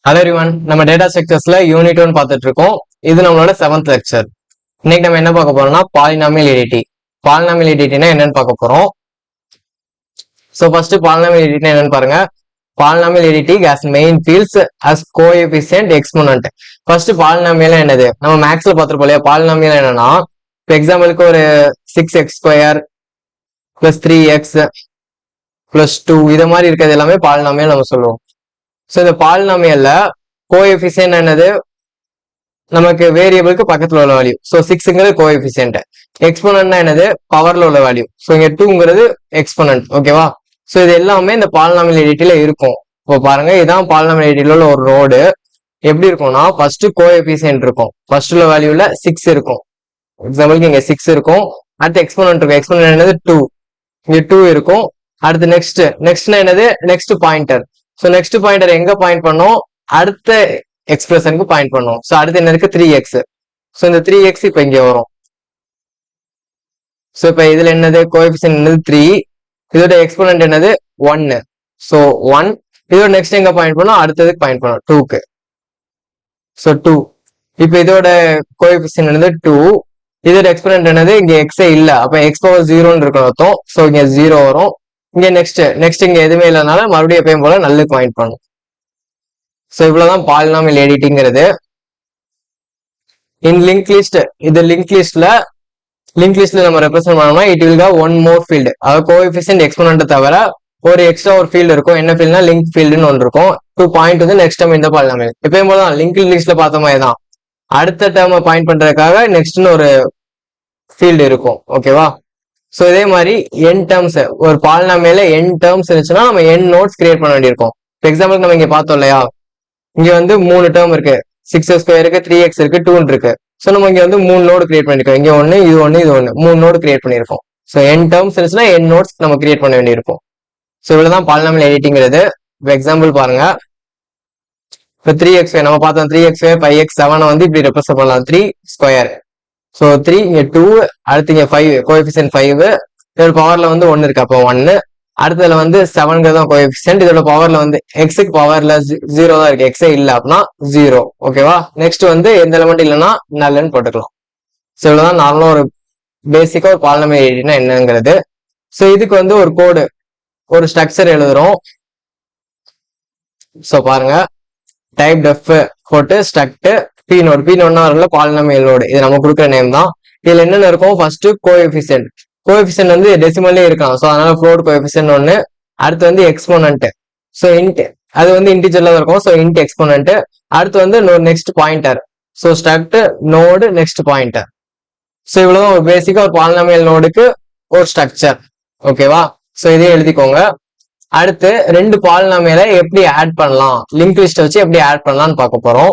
Hello everyone, நம்ம data ஸ்ட்ரக்சர்ஸ்ல unit 1 பார்த்துட்டு இருக்கோம். இது நம்மளோட 7th லெக்சர். இன்னைக்கு நம்ம என்ன பார்க்க போறோம்னா பாலினாமியல் எடிட்டி. பாலினாமியல் எடிட்டினா என்னன்னு பார்க்க போறோம். ஸோ ஃபர்ஸ்ட் பாலினாமியல் எடிட்டினா என்னன்னு பாருங்க. Polynomial editing as main fields as coefficient exponent. First polynomial என்னது, நம்ம மேக்ஸ்ல பார்த்துருப்போம் இல்லையா. பாலினாமியல் என்னன்னா, இப்போ எக்ஸாம்பிளுக்கு ஒரு 6x² + 3x + 2 இதை மாதிரி இருக்கிறது எல்லாமே பாலினாமியல் நம்ம சொல்லுவோம். ஸோ இந்த பாலினாமியல்ல கோஎஃபிஷியன்ட் என்னது, நமக்கு வேரியபிளுக்கு பக்கத்துல உள்ள வேல்யூ. ஸோ 6ங்கிறது கோஎஃபிஷியன்ட். எக்ஸ்போனன்ட்னா என்னது, பவர்ல உள்ள வேல்யூ. ஸோ இங்க 2ங்கிறது எக்ஸ்போனன்ட். ஓகேவா. ஸோ இது எல்லாமே இந்த பாலினாமியல் எடிட்டில இருக்கும். இப்போ பாருங்க, இதான் பாலினாமியல் எடிட்டில உள்ள ஒரு நோடு. எப்படி இருக்கும்னா, ஃபர்ஸ்ட் கோஎஃபிஷியன்ட் இருக்கும். ஃபர்ஸ்ட் உள்ள வேல்யூல 6 இருக்கும். எக்ஸாம்பிளுக்கு இங்க 6 இருக்கும். அடுத்து எக்ஸ்போனன்ட் இருக்கும். எக்ஸ்போனன்ட் என்னது 2. இங்க 2 இருக்கும். அடுத்து நெக்ஸ்ட்னா என்னது, next pointer. So next pointer எங்க பாயிண்ட் பண்ணோம், அடுத்த எக்ஸ்பிரஷனுக்கு பாயிண்ட் பண்ணும். ஸோ அடுத்து என்ன இருக்கு, 3x. ஸோ இந்த 3x இப்போ இங்க வரும். ஸோ இப்போ இதுல என்னது, கோஎஃபிஷியன்ட் என்னது 3, இதோட எக்ஸ்போனன்ட் என்னது 1. ஸோ 1. இதோட நெக்ஸ்ட் எங்க பாயிண்ட் பண்ணும், அடுத்ததுக்கு பாயிண்ட் பண்ணும் 2க்கு. ஸோ 2. இப்போ இதோட கோஎஃபிஷியன்ட் என்னது 2, இதோட எக்ஸ்போனன்ட் என்னது, இங்க எக்ஸே இல்ல, அப்ப x பவர் 0ன்னு இருக்கும் அர்த்தம். ஸோ இங்க 0 வரும். இங்க நெக்ஸ்ட் இங்க எதுவுமே இல்லைனால மறுபடியும் எப்பயும் போல நல்லுக்கு பாயிண்ட் பண்ணும். ஸோ இவ்வளவுதான் பாலினாமியல் எடிட்டிங்கிறது. இன் லிங்க் லிஸ்ட், இது லிங்க் லிஸ்ட்ல நம்ம ரெப்ரசென்ட் பண்ணோம்னா it will have one more field. அதாவது கோஎஃபிஷியன்ட் எக்ஸ்போனன்ட் தவிர ஒரு எக்ஸ்ட்ரா ஒரு ஃபீல்டு இருக்கும். என்ன ஃபீல்ட்னா லிங்க் ஃபீல்டுன்னு ஒன்று இருக்கும். டு பாயிண்ட் வந்து நெக்ஸ்ட் டைம் இந்த பாலினாமியல். எப்பயும் போல தான் லிங்க் லிஸ்ட்ல பார்த்த மாதிரி தான், அடுத்த டேர்மை பாயிண்ட் பண்றதுக்காக நெக்ஸ்ட்னு ஒரு ஃபீல்டு இருக்கும். ஓகேவா. ஸோ இதே மாதிரி என் டேர்ம்ஸ், ஒரு பாலினாமியல என் டேர்ம்ஸ் இருந்துச்சுன்னா நம்ம என் நோட்ஸ் கிரியேட் பண்ண வேண்டியிருக்கும். இப்போ எக்ஸாம்பிளுக்கு நம்ம இங்க பார்த்தோம் இல்லையா, இங்க வந்து 3 டேர்ம் இருக்கு. 6x² இருக்கு, 3x இருக்கு, 2 இருக்கு. ஸோ நம்ம இங்க வந்து 3 நோடு கிரியேட் பண்ணிருக்கோம். இங்க ஒன்னு, இது ஒன்னு, இது ஒன்னு, 3 நோடு கிரியேட் பண்ணிருக்கோம். ஸோ என் டேர்ம்ஸ் இருந்துச்சுன்னா என் நோட்ஸ் நம்ம கிரியேட் பண்ண வேண்டியிருக்கும். ஸோ இவ்வளவுதான் பாலினாமியல் எடிட்டிங்கிறது. இப்போ எக்ஸாம்பிள் பாருங்க. இப்போ 3x நம்ம பார்த்தோம், 3x 5x 7 வந்து இப்படி ரெப்ரசென்ட் பண்ணலாம், 3². ஸோ 3 இங்க 2, அடுத்து இங்க 5, கோஎஃபிஷியன்ட் 5, இதோட பவர்ல வந்து 1 இருக்கு, அப்போ 1. அடுத்ததுல வந்து 7ங்கிறது தான் கோஎஃபிஷியன்ட். இதோட பவர்ல வந்து எக்ஸுக்கு பவர்ல 0 தான் இருக்கு, எக்ஸே இல்ல அப்படின்னா 0. ஓகேவா. நெக்ஸ்ட் வந்து எந்த எலிமெண்ட் இல்லைன்னா நல்லன்னு போட்டுக்கலாம். ஸோ இவ்வளவுதான் நார்மலா ஒரு பேசிக்கா ஒரு பாலினாமியல் எடிட்டினா என்னங்கிறது. ஸோ இதுக்கு வந்து ஒரு கோடு, ஒரு ஸ்ட்ரக்சர் எழுதுறோம். ஸோ பாருங்க, டைப் டெஃப் போட்டு ஸ்ட்ரக்ட் பி நோட்னா இருக்குல்ல பாலினாமியல் நோடு, இது நம்ம கொடுக்குற நேம் தான். இதுல என்னென்ன இருக்கும், ஃபர்ஸ்ட் கோஎஃபிஷியன்ட். கோஎஃபிஷியன்ட் வந்து டெசிமல்லே இருக்கலாம். ஸோ அதனால ஃப்ளோட் கோஎஃபிஷியன்ட் ஒன்று. அடுத்து வந்து எக்ஸ்போனன்ட். ஸோ இன்ட், அது வந்து இன்டிஜர்ல தான் இருக்கும். So int exponent. அடுத்து வந்து next pointer. So struct node next pointer. So இவ்வளவுதான் ஒரு பேசிக்கா ஒரு பாலினாமியல் நோடுக்கு ஒரு ஸ்ட்ரக்சர். ஓகேவா. ஸோ இதையும் எழுதிக்கோங்க. அடுத்து 2 பாலினாமியலை எப்படி ஆட் பண்ணலாம், லிங்க் லிஸ்ட் வச்சு எப்படி ஆட் பண்ணலாம்னு பார்க்க போறோம்.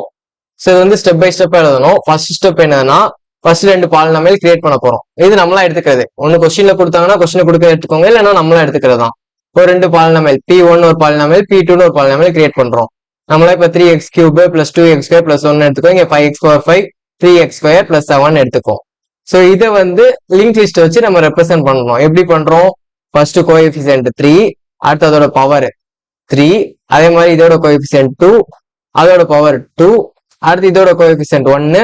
ஸோ இது வந்து ஸ்டெப் பை ஸ்டெப் எழுதணும். ஃபர்ஸ்ட் ஸ்டெப் என்னன்னா, ஃபர்ஸ்ட் 2 பாலினாமியல் கிரியேட் பண்ண போறோம். இது நம்மளா எடுத்துக்கிறது. ஒன்னு கொஸ்டின்ல கொடுத்தாங்கன்னா கொஸ்டின் கொடுக்க எடுத்துக்கோங்க, இல்லைன்னா நம்மளா எடுத்துக்கிறது தான். ஒரு 2 பாலினாமியல் P1 ஒரு பாலினாமியல், P2 ஒரு பாலினாமியல் கிரியேட் பண்றோம். நம்மளா இப்ப 3x³ + 2x² + 1 எடுத்துக்கோ. இங்க 5x⁴ 3x² + 7 எடுத்துக்கோம். ஸோ இதை வந்து லிங்க் லிஸ்ட் வச்சு நம்ம ரெப்ரசென்ட் பண்ணணும். எப்படி பண்றோம், ஃபர்ஸ்ட் கோஎஃபிஷியன்ட் 3, அடுத்து அதோட பவர் 3, அதே மாதிரி இதோட கோஎஃபிஷியன்ட் 2, அதோட பவர் 2, அடுத்து இதோட கோஎஃபிஷியன்ட் 1,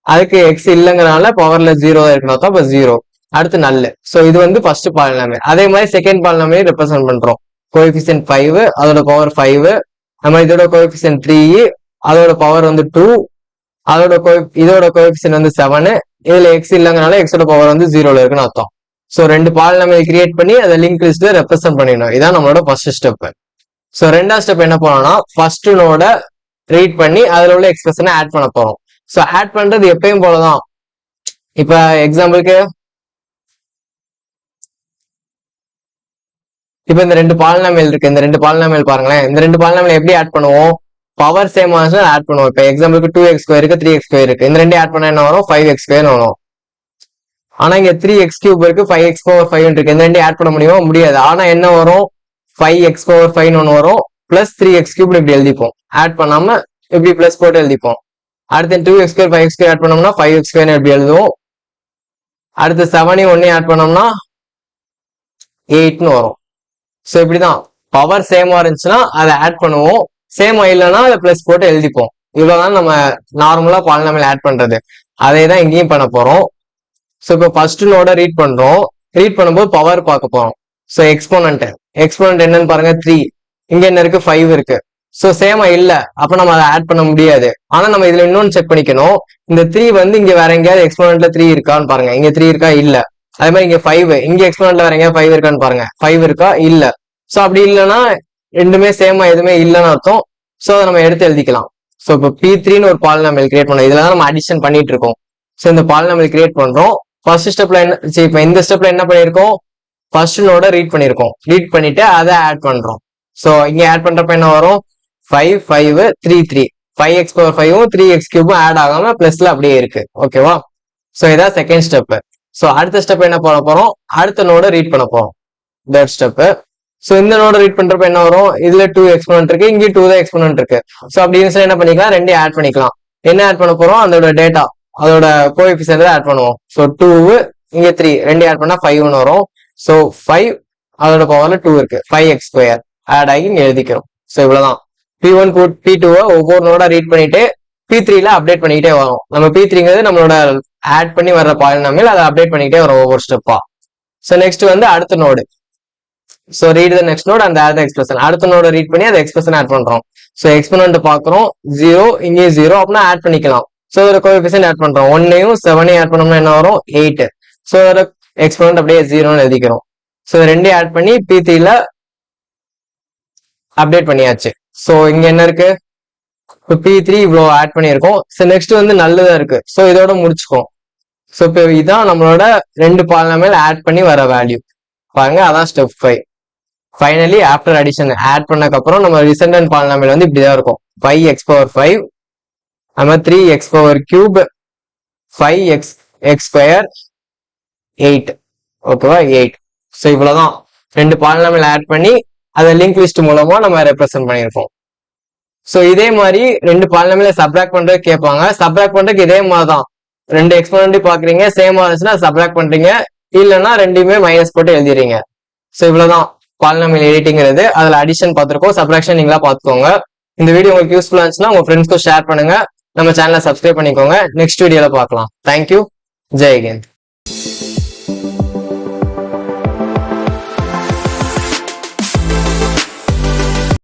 அதுக்கு எக்ஸ் இல்லைங்கிறனால பவர்ல 0 தான் இருக்கணும், அப்ப 0. அடுத்து நல்ல. ஸோ இது வந்து ஃபர்ஸ்ட் பாலினாமியல். அதே மாதிரி செகண்ட் பாலினாமியல் ரெப்ரசென்ட் பண்றோம். கோஎஃபிஷியன்ட் 5, அதோட பவர் 5, நம்ம இதோட கோஎஃபிஷியன்ட் 3, அதோட பவர் வந்து 2, இதோட கோஎஃபிஷியன்ட் வந்து 7, இதுல எக்ஸ் இல்லைங்கிறனால எக்ஸோட பவர் வந்து 0ல இருக்குன்னு அர்த்தம். ஸோ 2 பாலினாமியல் கிரியேட் பண்ணி அதை லிங்க் லிஸ்ட்ல ரெப்ரசென்ட் பண்ணிடணும். இதான் நம்மளோட ஃபர்ஸ்ட் ஸ்டெப். ஸோ 2வது ஸ்டெப் என்ன பண்ணோம்னா, ஃபர்ஸ்ட் நோட ரீட் பண்ணி அதுல உள்ள எக்ஸ்பிரஷனை ஆட் பண்ண போறோம். ஸோ ஆட் பண்றது எப்பயும் போலதான். இப்ப எக்ஸாம்பிளுக்கு இப்ப இந்த 2 பாலினாமியல் இருக்கு. இந்த 2 பாலினாமியல் பாருங்களேன். இந்த 2 பாலினாமியல் எப்படி ஆட் பண்ணுவோம், பவர் சேம் ஆச்சுன்னா ஆட் பண்ணுவோம். இப்ப எக்ஸாம்பிளுக்கு 2x² இருக்கு, 3x² இருக்கு. இந்த 2 ஆட் பண்ண என்ன வரும், 5x² வரும். ஆனா இங்க 3x³ இருக்கு, 5x⁴ இருக்கு. இந்த 2 ஆட் பண்ண முடியுமா, முடியாது. ஆனா என்ன வரும், 5x⁴ ஒன்று வரும், பிளஸ் 3x³ இப்படி எழுதிப்போம். ஆட் பண்ணாம இப்படி பிளஸ் போட்டு எழுதிப்போம். அடுத்து 2x² 5x² ஆட் பண்ணோம்னா 5x² எப்படி எழுதுவோம். அடுத்து 7 1 ஆட் பண்ணோம்னா 8ன்னு வரும். ஸோ இப்படிதான் பவர் சேமா இருந்துச்சுன்னா அதை ஆட் பண்ணுவோம். சேமா இல்லைன்னா அதை பிளஸ் போட்டு எழுதிப்போம். இவ்வளவுதான் நம்ம நார்மலா பாலினாமியல் ஆட் பண்றது. அதே தான் இங்கேயும் பண்ண போறோம். ஸோ இப்போ ஃபர்ஸ்ட் நோட ரீட் பண்றோம். ரீட் பண்ணும்போது பவர் பார்க்க போறோம். ஸோ எக்ஸ்போனன்ட் என்னன்னு பாருங்க 3. இங்க என்ன இருக்கு 5 இருக்கு. ஸோ சேமா இல்ல, அப்ப நம்ம அதை ஆட் பண்ண முடியாது. ஆனா நம்ம இதுல இன்னொன்னு செக் பண்ணிக்கணும். இந்த 3 வந்து இங்க வேற எங்கேயாவது எக்ஸ்போனன்ட்ல 3 இருக்கான்னு பாருங்க. இங்க 3 இருக்கா? இல்ல. அதே மாதிரி இங்க 5 இங்க எக்ஸ்போனன்ட்ல வேற எங்கேயாவது 5 இருக்கான்னு பாருங்க. 5 இருக்கா? இல்ல. ஸோ அப்படி இல்லைன்னா ரெண்டுமே சேமா எதுவுமே இல்லைன்னு அர்த்தம். ஸோ அதை நம்ம எடுத்து எழுதிக்கலாம். ஸோ இப்போ P3ன்னு ஒரு பாலினாமியல் கிரியேட் பண்ணோம். இதுல தான் நம்ம அடிஷன் பண்ணிட்டு இருக்கோம். ஸோ இந்த பாலினாமியல் கிரியேட் பண்றோம். ஃபர்ஸ்ட் ஸ்டெப்ல என்ன, இப்போ இந்த ஸ்டெப்ல என்ன பண்ணிருக்கோம்? ஃபர்ஸ்ட் நோட ரீட் பண்ணிருக்கோம். ரீட் பண்ணிட்டு அதை ஆட் பண்றோம். ஸோ இங்க ஆட் பண்றப்ப என்ன வரும்? 5 5 3 3 5x⁵ 3x³ ஆட் ஆகாம பிளஸ்ல அப்படியே இருக்கு. ஓகேவா? ஸோ இதான் செகண்ட் ஸ்டெப். ஸோ அடுத்த ஸ்டெப் என்ன பண்ண போறோம்? அடுத்த நோட ரீட் பண்ண போறோம். Third step. ஸோ இந்த நோட ரீட் பண்றப்ப என்ன வரும்? இதுல 2 எக்ஸ்போனன்ட் இருக்கு, இங்கே 2 தான் எக்ஸ்போனன்ட் இருக்கு. ஸோ அப்படி இருந்துச்சுன்னா என்ன பண்ணிக்கலாம்? ரெண்டையும் ஆட் பண்ணிக்கலாம். என்ன ஆட் பண்ண போறோம்? அதோட டேட்டா, அதோட கோஎஃபிஷியன்ட் ஆட் பண்ணுவோம். ஸோ 2 இங்க 3 ரெண்டையும் ஆட் பண்ணா 5ன்னு வரும். ஸோ 5 அதோட பவர்ல 2 இருக்கு, 5x² ஆட் ஆகி இங்க எழுதிக்கிறோம். ஸோ இவ்வளவுதான். P1 P2 ஒவ்வொரு நோட ரீட் பண்ணிட்டு P3ல அப்டேட் பண்ணிக்கிட்டே வரும். நம்ம P3ங்கிறது நம்மளோட ஆட் பண்ணி வர்ற பாலினாமியல், அதை அப்டேட் பண்ணிக்கிட்டே வரும் ஒவ்வொரு ஸ்டெப்பா. ஸோ நெக்ஸ்ட் வந்து அடுத்த node. So read the next node அந்த ஆட் எக்ஸ்பிரஷன். அடுத்த நோட ரீட் பண்ணி அதை எக்ஸ்பிரஷன் ஆட் பண்றோம். ஸோ எக்ஸ்போனன்ட் பாக்குறோம் 0, இங்கே 0 அப்படின்னா ஆட் பண்ணிக்கலாம். ஸோ ஒரு கோஎஃபிஷியன்ட் ஆட் பண்றோம். 1ஐயும் 7ஐயும் ஆட் பண்ணோம்னா என்ன வரும்? 8. ஸோ ஒரு எக்ஸ்போனன்ட் அப்படியே 0ன்னு எழுதிக்கிறோம். ஸோ ரெண்டையும் ஆட் பண்ணி P3ல அப்டேட் பண்ணியாச்சு. ஸோ இங்க என்ன இருக்கு? இப்போ P3 இவ்வளோ ஆட் பண்ணியிருக்கோம். ஸோ நெக்ஸ்ட் வந்து நல்லதா இருக்கு. ஸோ இதோட முடிச்சுக்கோம். ஸோ இப்போ இதான் நம்மளோட ரெண்டு பாலினாமியல் ஆட் பண்ணி வர வேல்யூ பாருங்க. அதான் step 5. Finally after addition add பண்ணக்கு அப்புறம் நம்ம ரிசல்டன்ட் பாலினாமியல் வந்து இப்படிதான் இருக்கும். 5x⁵, நம்ம 3x⁵, 5x² 8. ஓகேவா? 8. ஸோ இவ்வளவுதான் ரெண்டு பாலினாமியல் ஆட் பண்ணி அதை லிங்க் லிஸ்ட் மூலமா நம்ம ரெப்ரசென்ட் பண்ணியிருக்கோம். ஸோ இதே மாதிரி ரெண்டு பாலினாமியல சப்ராக்ட் பண்றது கேட்பாங்க. சப்ராக்ட் பண்றதுக்கு இதே மாதிரி தான். ரெண்டு எக்ஸ்போனன்ட் பாக்குறீங்க, சேமா இருந்துச்சுன்னா சப்ராக்ட் பண்றீங்க, இல்லைன்னா ரெண்டுமே மைனஸ் போட்டு எழுதிறீங்க. ஸோ இவ்வளவுதான் பாலினாமியல் எடிட்டிங்கிறது. அதுல அடிஷன் பார்த்துருக்கோம், சப்ராக்ஷன் நீங்களா பார்த்துக்கோங்க. இந்த வீடியோ உங்களுக்கு யூஸ்ஃபுல்லா இருந்துச்சுன்னா உங்க ஃப்ரெண்ட்ஸ்க்கும் ஷேர் பண்ணுங்க. நம்ம சேனலை சப்ஸ்கிரைப் பண்ணிக்கோங்க. நெக்ஸ்ட் வீடியோல பார்க்கலாம். தேங்க்யூ. ஜெய் ஹிந்த்.